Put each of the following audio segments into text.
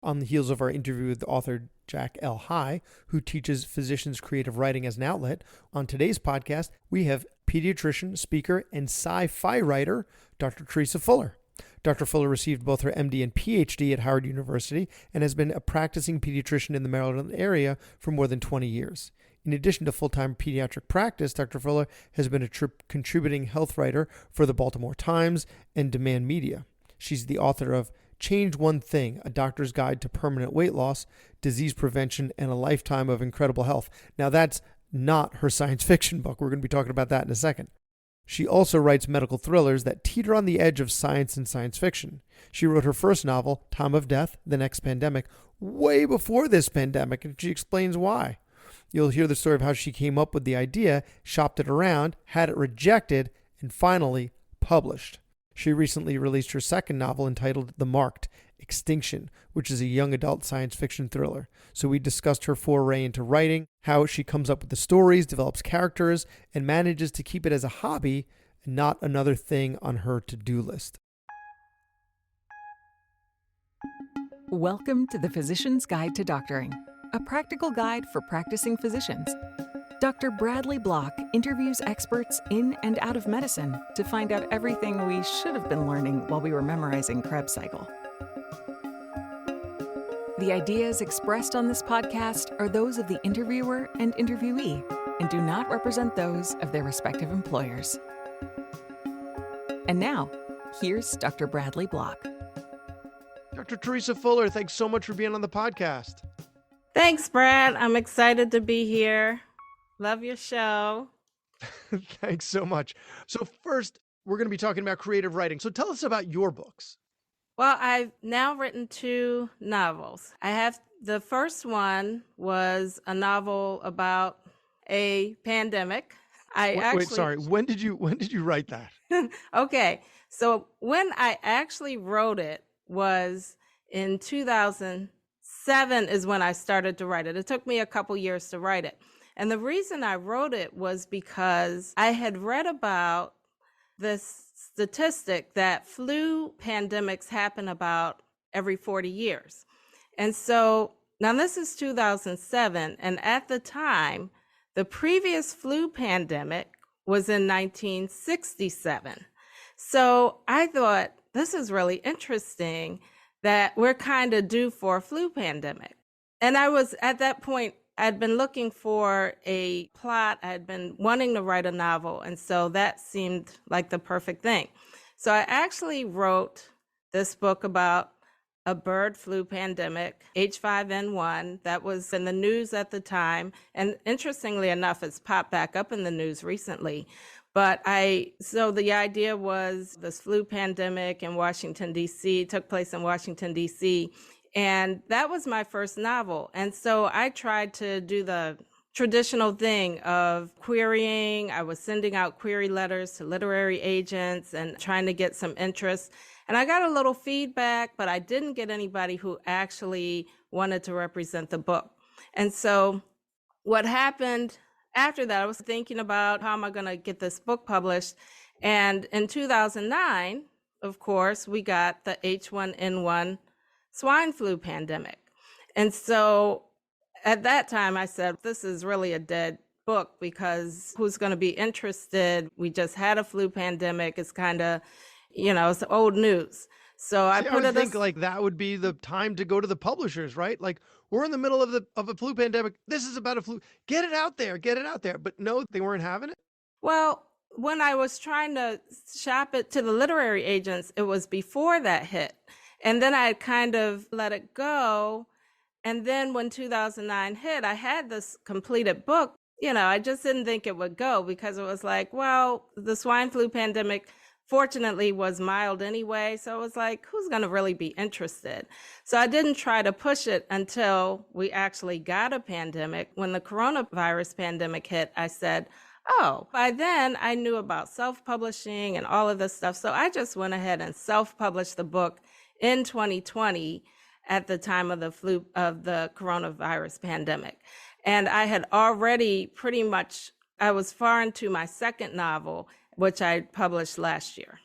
On the heels of our interview with author Jack L. High, who teaches physicians creative writing as an outlet, on today's podcast, we have pediatrician, speaker, and sci-fi writer, Dr. Teresa Fuller. Dr. Fuller received both her MD and PhD at Howard University and has been a practicing pediatrician in the Maryland area for more than 20 years. In addition to full-time pediatric practice, Dr. Fuller has been a contributing health writer for the Baltimore Times and Demand Media. She's the author of Change One Thing, A Doctor's Guide to Permanent Weight Loss, Disease Prevention, and a Lifetime of Incredible Health. Now, that's not her science fiction book. We're going to be talking about that in a second. She also writes medical thrillers that teeter on the edge of science and science fiction. She wrote her first novel, Time of Death, The Next Pandemic, way before this pandemic, and she explains why. You'll hear the story of how she came up with the idea, shopped it around, had it rejected, and finally published. She recently released her second novel entitled The Marked, Extinction, which is a young adult science fiction thriller. So we discussed her foray into writing, how she comes up with the stories, develops characters, and manages to keep it as a hobby and not another thing on her to-do list. Welcome to the Physician's Guide to Doctoring, a practical guide for practicing physicians. Dr. Bradley Block interviews experts in and out of medicine to find out everything we should have been learning while we were memorizing Krebs cycle. The ideas expressed on this podcast are those of the interviewer and interviewee and do not represent those of their respective employers. And now, here's Dr. Bradley Block. Dr. Teresa Fuller, thanks so much for being on the podcast. Thanks, Brad. I'm excited to be here. Love your show. Thanks so much. So first, we're going to be talking about creative writing. So tell us about your books. Well, I've now written 2 novels. The first one was a novel about a pandemic. When did you write that? Okay. So when I actually wrote it was in 2007 is when I started to write it. It took me a couple years to write it. And the reason I wrote it was because I had read about this statistic that flu pandemics happen about every 40 years. And so now this is 2007. And at the time, the previous flu pandemic was in 1967. So I thought, this is really interesting that we're kind of due for a flu pandemic. And I was at that point, I'd been looking for a plot. I'd been wanting to write a novel. And so that seemed like the perfect thing. So I actually wrote this book about a bird flu pandemic, H5N1, that was in the news at the time. And interestingly enough, it's popped back up in the news recently. So the idea was this flu pandemic in Washington, D.C., took place in Washington, D.C., and that was my first novel. And so I tried to do the traditional thing of querying. I was sending out query letters to literary agents and trying to get some interest. And I got a little feedback, but I didn't get anybody who actually wanted to represent the book. And so what happened after that, I was thinking about how am I going to get this book published. And in 2009, of course, we got the H1N1 swine flu pandemic. And so at that time, I said, this is really a dead book because who's going to be interested? We just had a flu pandemic. It's kind of, it's old news. So I would think like that would be the time to go to the publishers, right? Like, we're in the middle of a flu pandemic. This is about a flu. Get it out there. But no, they weren't having it. Well, when I was trying to shop it to the literary agents, it was before that hit. And then I kind of let it go. And then when 2009 hit, I had this completed book. I just didn't think it would go because it was like, well, the swine flu pandemic fortunately was mild anyway. So it was like, who's going to really be interested? So I didn't try to push it until we actually got a pandemic. When the coronavirus pandemic hit, I said, oh, by then I knew about self-publishing and all of this stuff. So I just went ahead and self-published the book in 2020 at the time of the coronavirus pandemic. And I had already I was far into my second novel, which I published last year.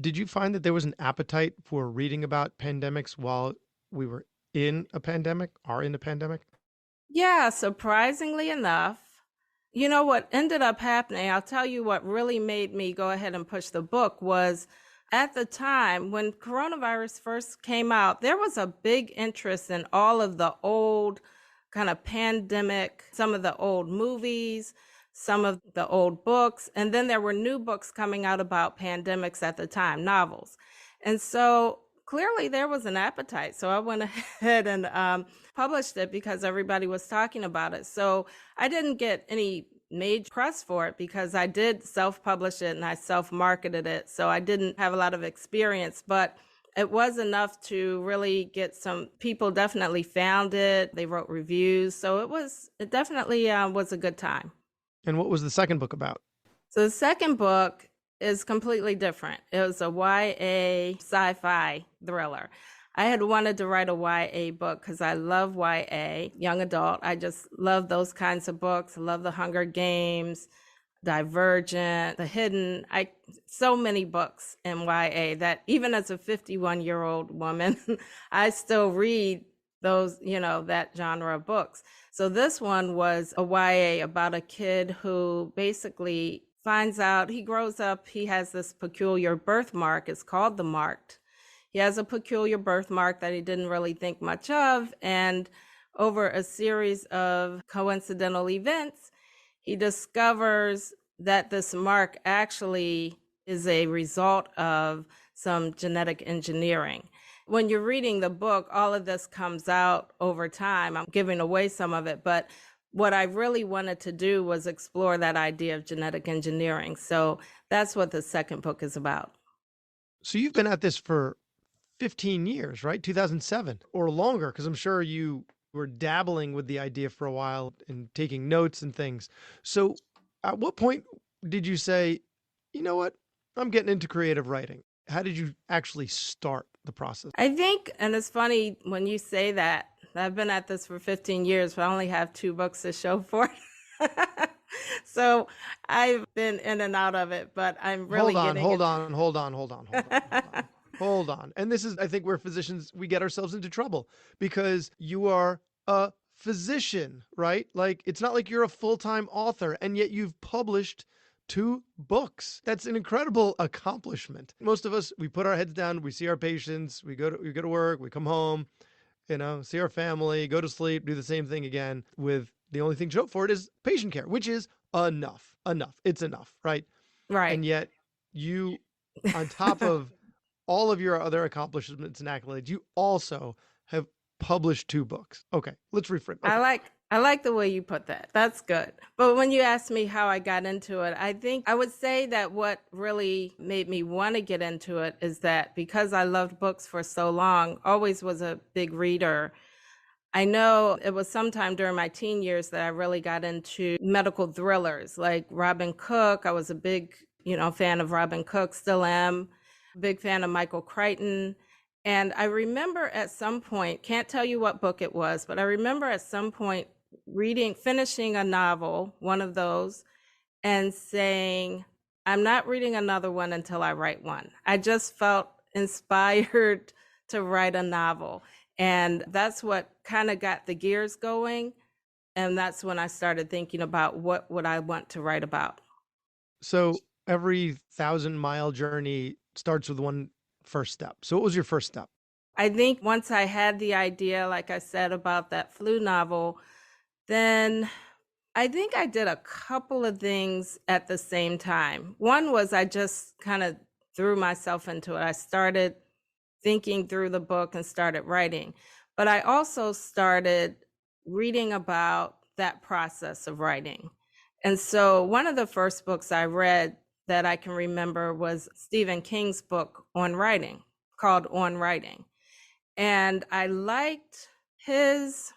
Did you find that there was an appetite for reading about pandemics while we were in a pandemic, are in a pandemic? Yeah, surprisingly enough, you know what ended up happening, I'll tell you what really made me go ahead and push the book was at the time when coronavirus first came out, there was a big interest in all of the old kind of pandemic, some of the old movies, some of the old books, and then there were new books coming out about pandemics at the time, novels. And so clearly there was an appetite. So I went ahead and published it because everybody was talking about it. So I didn't get any major press for it because I did self-publish it and I self-marketed it. So I didn't have a lot of experience, but it was enough to really get some people definitely found it. They wrote reviews. So it definitely was a good time. And what was the second book about? So the second book is completely different. It was a YA sci-fi thriller. I had wanted to write a YA book because I love YA, young adult. I just love those kinds of books. I love The Hunger Games, Divergent, The Hidden. So many books in YA that even as a 51-year-old woman, I still read those, that genre of books. So this one was a YA about a kid who basically finds out, he grows up, he has this peculiar birthmark. It's called the Marked. He has a peculiar birthmark that he didn't really think much of. And over a series of coincidental events, he discovers that this mark actually is a result of some genetic engineering. When you're reading the book, all of this comes out over time. I'm giving away some of it, but what I really wanted to do was explore that idea of genetic engineering. So that's what the second book is about. So you've been at this for 15 years, right? 2007 or longer, because I'm sure you were dabbling with the idea for a while and taking notes and things. So at what point did you say, you know what, I'm getting into creative writing? How did you actually start the process? I think, and it's funny when you say that, I've been at this for 15 years, but I only have 2 books to show for it. So I've been in and out of it, but I'm really Hold on. And this is, I think, where physicians, we get ourselves into trouble because you are a physician, right? Like, it's not like you're a full-time author, and yet you've published 2 books. That's an incredible accomplishment. Most of us, we put our heads down, we see our patients, we go to work, we come home, see our family, go to sleep, do the same thing again with the only thing to show for it is patient care, which is enough. It's enough, right? Right. And yet you, on top of all of your other accomplishments and accolades, you also have published 2 books. Okay, let's reframe. Okay. I like the way you put that. That's good. But when you asked me how I got into it, I think I would say that what really made me want to get into it is that because I loved books for so long, always was a big reader. I know it was sometime during my teen years that I really got into medical thrillers like Robin Cook. I was a big, fan of Robin Cook, still am. Big fan of Michael Crichton. And I remember at some point, can't tell you what book it was, but I remember at some point finishing a novel, one of those, and saying, I'm not reading another one until I write one. I just felt inspired to write a novel. And that's what kind of got the gears going. And that's when I started thinking about what would I want to write about. So every 1,000-mile journey starts with one first step. So what was your first step? I think once I had the idea, like I said, about that flu novel, then I think I did a couple of things at the same time. One was I just kind of threw myself into it. I started thinking through the book and started writing. But I also started reading about that process of writing. And so one of the first books I read that I can remember was Stephen King's book on writing, called On Writing. And I liked his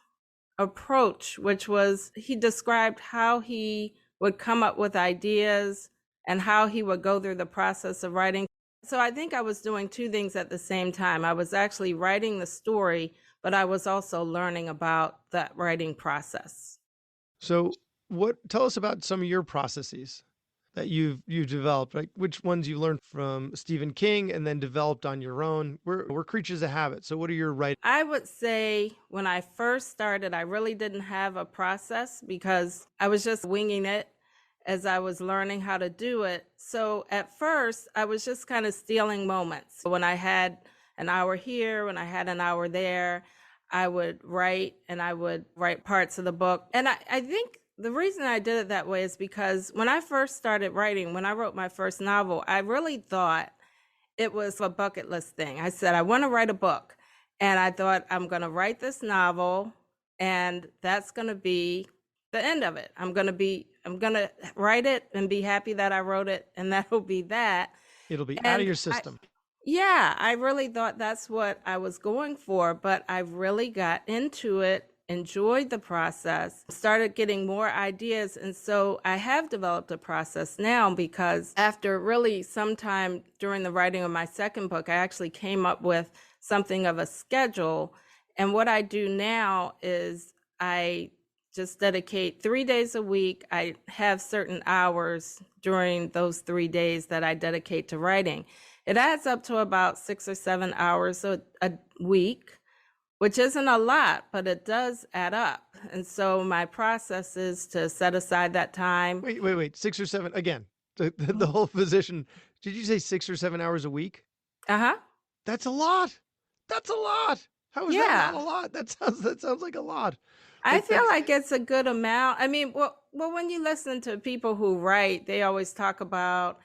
approach, which was he described how he would come up with ideas and how he would go through the process of writing. So I think I was doing 2 things at the same time. I was actually writing the story, but I was also learning about that writing process. So tell us about some of your processes. that you've developed? Like which ones you learned from Stephen King and then developed on your own? We're creatures of habit. So what are your right? I would say when I first started, I really didn't have a process because I was just winging it as I was learning how to do it. So at first, I was just kind of stealing moments. When I had an hour here, when I had an hour there, I would write, and I would write parts of the book. And I think the reason I did it that way is because when I first started writing, when I wrote my first novel, I really thought it was a bucket list thing. I said, I want to write a book. And I thought, I'm going to write this novel, and that's going to be the end of it. I'm going to write it and be happy that I wrote it, and that'll be that. It'll be out of your system. I really thought that's what I was going for, but I really got into it, enjoyed the process, started getting more ideas. And so I have developed a process now because after really some time during the writing of my second book, I actually came up with something of a schedule. And what I do now is I just dedicate 3 days a week. I have certain hours during those 3 days that I dedicate to writing. It adds up to about 6 or 7 hours a week, which isn't a lot, but it does add up. And so my process is to set aside that time. Wait. 6 or 7 again. The whole physician. Did you say 6 or 7 hours a week? Uh-huh. That's a lot. That's a lot. How is that not a lot? That sounds like a lot. I feel like it's a good amount. I mean, well, when you listen to people who write, they always talk about,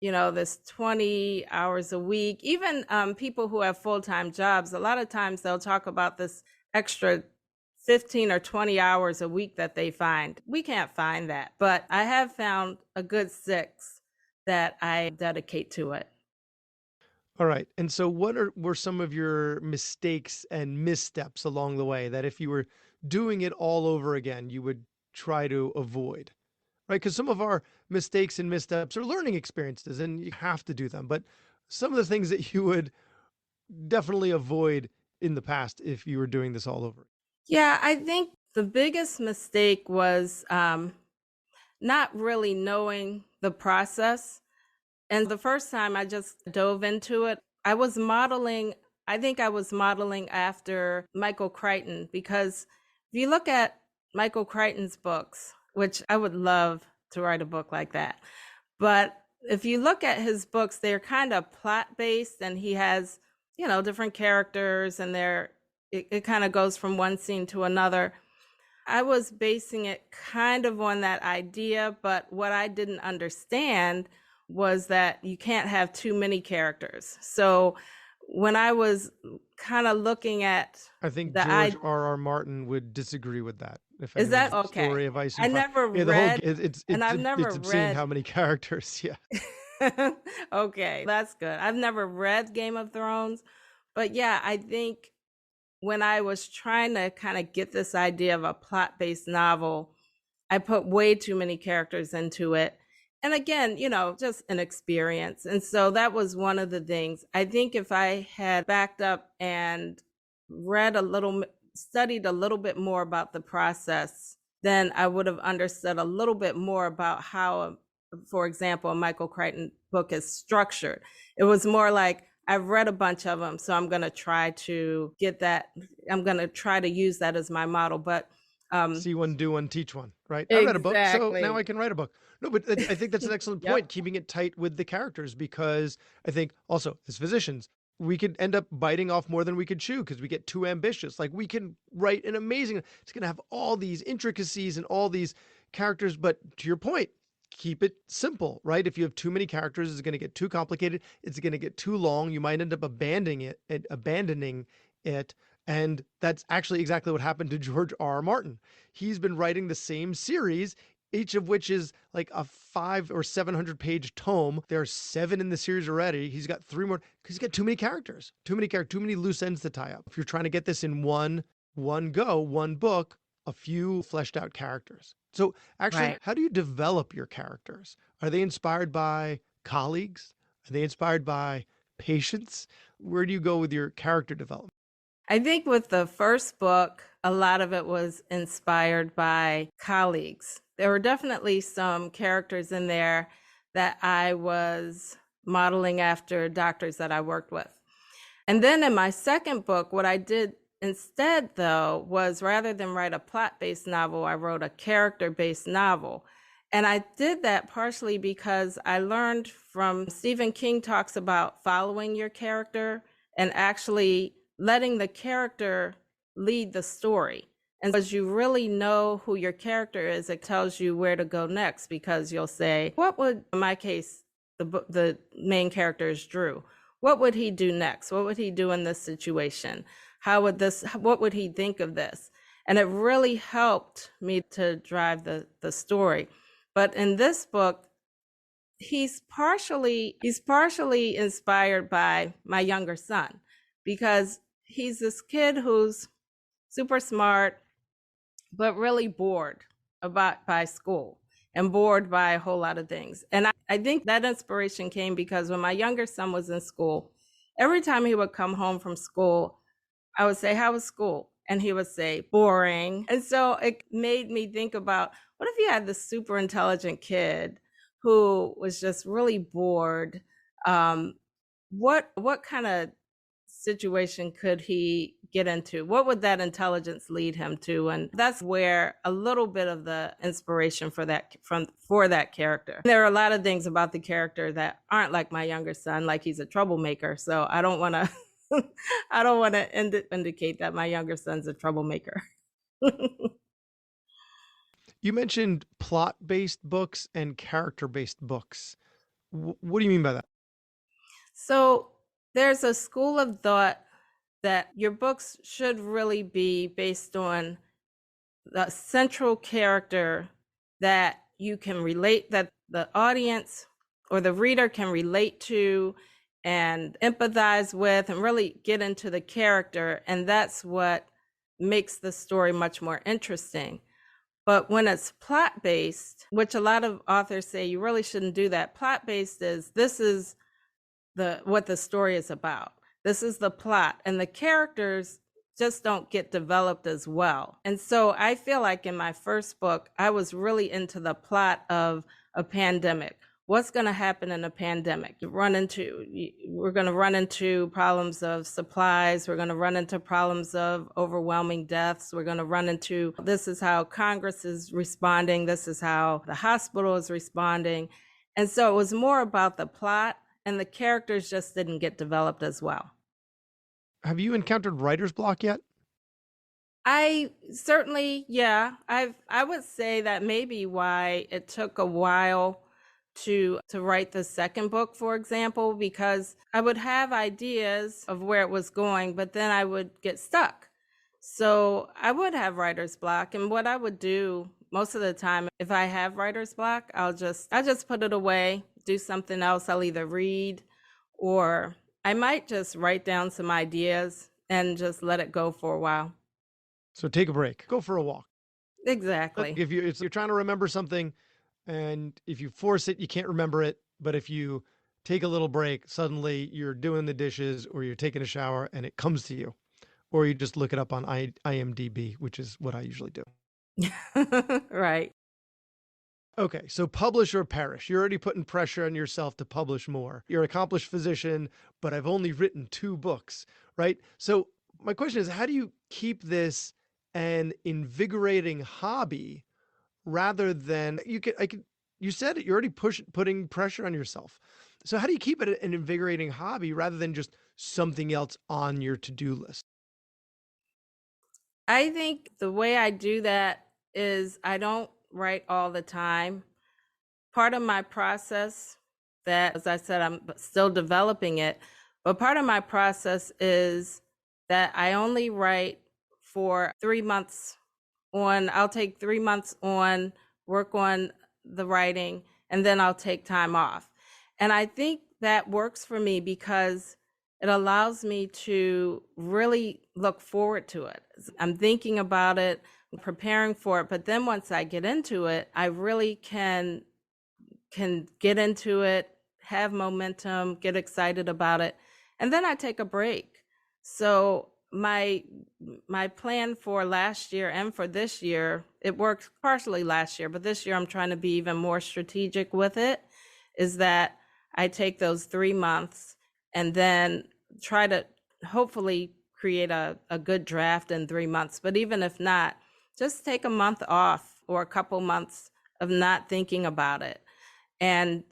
this 20 hours a week. Even people who have full-time jobs, a lot of times they'll talk about this extra 15 or 20 hours a week that they find. We can't find that, but I have found a good 6 that I dedicate to it. All right. And so what were some of your mistakes and missteps along the way that if you were doing it all over again, you would try to avoid? Right? Because some of our mistakes and missteps are learning experiences and you have to do them. But some of the things that you would definitely avoid in the past if you were doing this all over. Yeah, I think the biggest mistake was not really knowing the process. And the first time I just dove into it, I think I was modeling after Michael Crichton, because if you look at Michael Crichton's books, which I would love to write a book like that, but if you look at his books, they're kind of plot-based, and he has, different characters, and it kind of goes from one scene to another. I was basing it kind of on that idea, but what I didn't understand was that you can't have too many characters. So when I was kind of looking at, I think George R.R. Martin would disagree with that. Is that okay? Story of Ice I and never Fire. read, and I've never read. It's obscene how many characters. Yeah. Okay, that's good. I've never read Game of Thrones, but yeah, I think when I was trying to kind of get this idea of a plot-based novel, I put way too many characters into it. And again, just an experience. And so that was one of the things. I think if I had backed up and studied a little bit more about the process, then I would have understood a little bit more about how, for example, a Michael Crichton book is structured. It was more like, I've read a bunch of them, so I'm going to try to get that. I'm going to try to use that as my model. But see one, do one, teach one, right? Exactly. I read a book, so now I can write a book. No, but I think that's an excellent point, keeping it tight with the characters, because I think also as physicians, we could end up biting off more than we could chew because we get too ambitious. Like we can write an amazing, it's going to have all these intricacies and all these characters, but to your point, keep it simple, right? If you have too many characters, it's going to get too complicated. It's going to get too long. You might end up abandoning it. And that's actually exactly what happened to George R.R. Martin. He's been writing the same series, each of which is like a 500 or 700 page tome. There are 7 in the series already. He's got 3 more because he's got too many characters, too many loose ends to tie up. If you're trying to get this in one book, a few fleshed out characters. So actually, Right. How do you develop your characters? Are they inspired by colleagues? Are they inspired by patients? Where do you go with your character development? I think with the first book, a lot of it was inspired by colleagues. There were definitely some characters in there that I was modeling after doctors that I worked with. And then in my second book, what I did instead, though, was rather than write a plot-based novel, I wrote a character-based novel. And I did that partially because I learned from Stephen King talks about following your character and actually letting the character lead the story. And as you really know who your character is, it tells you where to go next, because you'll say, what would, in my case, the main character is Drew. What would he do next? What would he do in this situation? What would he think of this? And it really helped me to drive the story. But in this book, he's partially inspired by my younger son, because he's this kid who's super smart, but really bored by school and bored by a whole lot of things. And I think that inspiration came because when my younger son was in school, every time he would come home from school, I would say, how was school? And he would say, boring. And so it made me think about, what if you had this super intelligent kid who was just really bored? What kind of situation could he get into? What would that intelligence lead him to? And that's where a little bit of the inspiration for that character. There are a lot of things about the character that aren't like my younger son, like he's a troublemaker. So I don't want to indicate that my younger son's a troublemaker. You mentioned plot-based books and character-based books. What do you mean by that? So there's a school of thought that your books should really be based on the central character that you can relate, that the audience or the reader can relate to and empathize with and really get into the character. And that's what makes the story much more interesting. But when it's plot-based, which a lot of authors say you really shouldn't do that, plot-based is, this is what the story is about. This is the plot, and the characters just don't get developed as well. And so I feel like in my first book, I was really into the plot of a pandemic. What's going to happen in a pandemic? We're going to run into problems of supplies. We're going to run into problems of overwhelming deaths. We're going to run into, this is how Congress is responding. This is how the hospital is responding. And so it was more about the plot, and the characters just didn't get developed as well. Have you encountered writer's block yet? I certainly, yeah. I would say that maybe why it took a while to write the second book, for example, because I would have ideas of where it was going, but then I would get stuck. So I would have writer's block. And what I would do most of the time, if I have writer's block, I'll just put it away, do something else. I'll either read, or I might just write down some ideas and just let it go for a while. So take a break, go for a walk. Exactly. If you're trying to remember something, and if you force it, you can't remember it. But if you take a little break, suddenly you're doing the dishes or you're taking a shower and it comes to you. Or you just look it up on IMDb, which is what I usually do. Right. Okay, so publish or perish. You're already putting pressure on yourself to publish more. You're an accomplished physician, but I've only written 2 books, right? So my question is, how do you keep this an invigorating hobby rather than you said it, you're already putting pressure on yourself. So how do you keep it an invigorating hobby rather than just something else on your to-do list? I think the way I do that is I don't write all the time. Part of my process, that, as I said, I'm still developing it, but part of my process is that I only write for 3 months I'll take 3 months on, work on the writing, and then I'll take time off. And I think that works for me because it allows me to really look forward to it. I'm thinking about it, preparing for it, but then once I get into it, I really can get into it, have momentum, get excited about it, and then I take a break. So my plan for last year and for this year, it worked partially last year, but this year I'm trying to be even more strategic with it. is that I take those 3 months and then try to hopefully create a good draft in 3 months. But even if not, just take a month off or a couple months of not thinking about it. And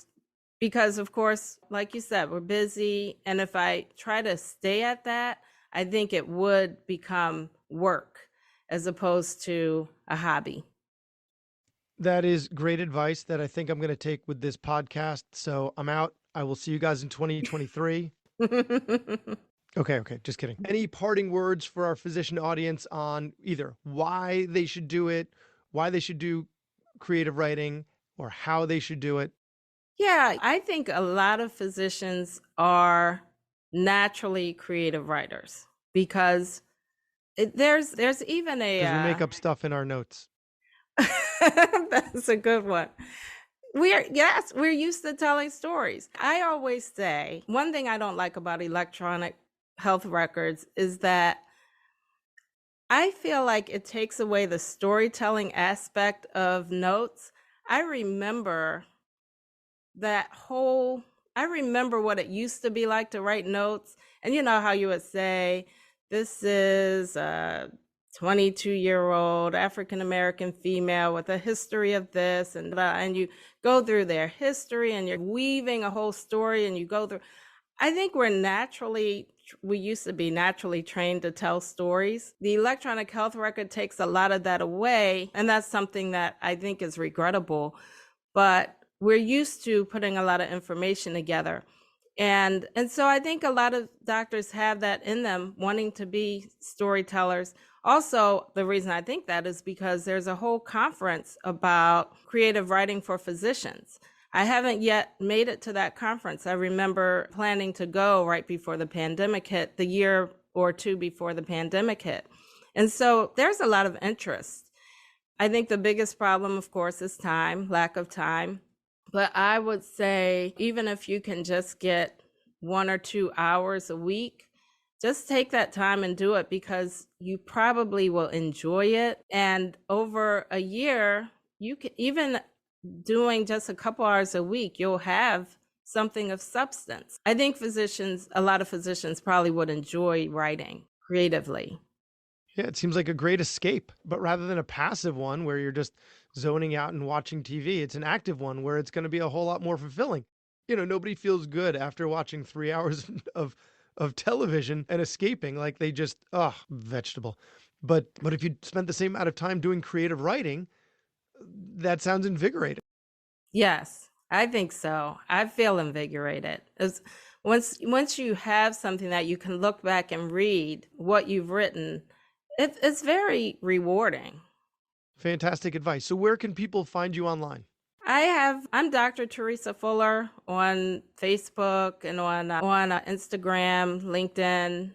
because, of course, like you said, we're busy. And if I try to stay at that, I think it would become work as opposed to a hobby. That is great advice that I think I'm going to take with this podcast. So I'm out. I will see you guys in 2023. Okay. Just kidding. Any parting words for our physician audience on either why they should do it, why they should do creative writing, or how they should do it? Yeah, I think a lot of physicians are naturally creative writers because there's even a Because we make up stuff in our notes. That's a good one. We're used to telling stories. I always say one thing I don't like about electronic health records is that I feel like it takes away the storytelling aspect of notes. I remember what it used to be like to write notes. And you know how you would say, this is a 22-year-old African-American female with a history of this, and you go through their history and you're weaving a whole story and you go through. I think we used to be naturally trained to tell stories. The electronic health record takes a lot of that away, and that's something that I think is regrettable. But we're used to putting a lot of information together. And so I think a lot of doctors have that in them, wanting to be storytellers. Also, the reason I think that is because there's a whole conference about creative writing for physicians. I haven't yet made it to that conference. I remember planning to go right before the pandemic hit, the year or two before the pandemic hit. And so there's a lot of interest. I think the biggest problem, of course, is time, lack of time. But I would say even if you can just get 1 or 2 hours a week, just take that time and do it because you probably will enjoy it. And over a year, you can, even doing just a couple hours a week, you'll have something of substance. I think a lot of physicians probably would enjoy writing creatively. Yeah, it seems like a great escape, but rather than a passive one where you're just zoning out and watching TV, it's an active one where it's going to be a whole lot more fulfilling. Nobody feels good after watching 3 hours of television and escaping like they just, vegetable. But if you spent the same amount of time doing creative writing, that sounds invigorating. Yes, I think so. I feel invigorated. Once you have something that you can look back and read what you've written, it's very rewarding. Fantastic advice. So where can people find you online? I'm Dr. Teresa Fuller on Facebook and on Instagram, LinkedIn,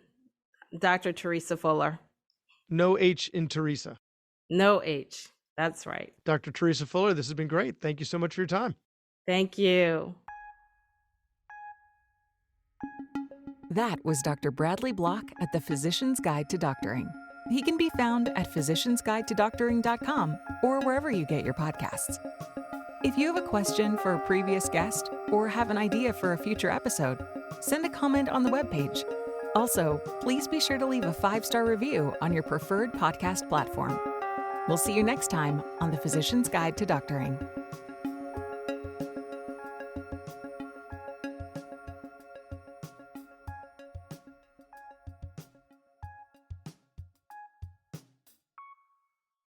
Dr. Teresa Fuller. No H in Teresa. No H. That's right. Dr. Teresa Fuller, this has been great. Thank you so much for your time. Thank you. That was Dr. Bradley Block at the Physician's Guide to Doctoring. He can be found at physiciansguidetodoctoring.com or wherever you get your podcasts. If you have a question for a previous guest or have an idea for a future episode, send a comment on the webpage. Also, please be sure to leave a 5-star review on your preferred podcast platform. We'll see you next time on the Physician's Guide to Doctoring.